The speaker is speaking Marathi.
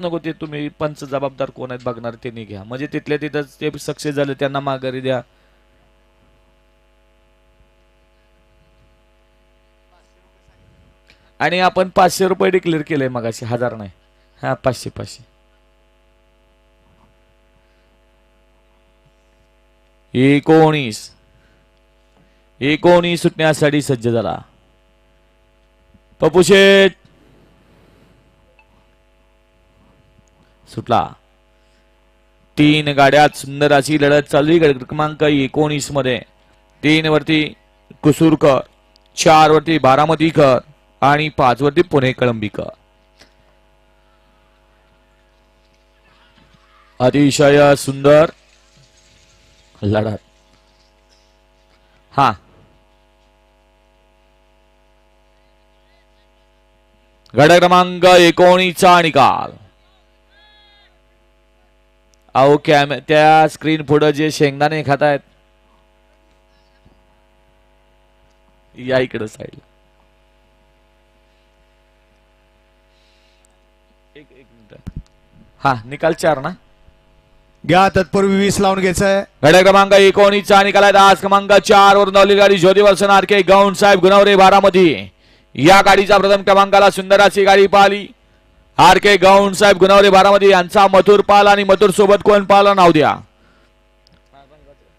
नको ते तुम्ही पंच जबाबदार कोण आहेत बघणार त्यांनी घ्या, म्हणजे तिथल्या तिथंच ते सक्सेस झाले त्यांना माघारी द्या. आणि आपण 500 रुपये डिक्लेअर केले मगाशी, 1000 नाही. हा 500 500. 19 सुटण्यासाठी सज्ज झाला पप्पू शेठ. सुटला. 3 गाड्यात सुंदर अशी लढत चालू आहे. गट क्रमांक 19 मध्ये 3 वरती कुसूरकर, 4 वरती बारामतीकर आणि 5 वरती पुणे कळंबीकर. अतिशय सुंदर लढत. हा गट क्रमांक 19 चा निकाल. अहो त्या स्क्रीन पुढे जे शेंगदाणे खात आहेत, या इकडे साईड. एक मिनिट. हा निकाल 4 ना. घ्या तत्पूर्वी 20 लावून घ्यायचंय. गट क्रमांक 19 चा निकाल आहे. आज क्रमांक 4 वरून धावली गाडी ज्योतिवर्सन आर के गौंड साहेब गुणवरे बारामती. या गाडीचा प्रथम क्रमांकाला सुंदर अशी गाडी पाहिली. आर के गौंड साहेब गुणवरे बारामती यांचा मथुर पाल आणि मथुर सोबत कोण पाला नाव द्या.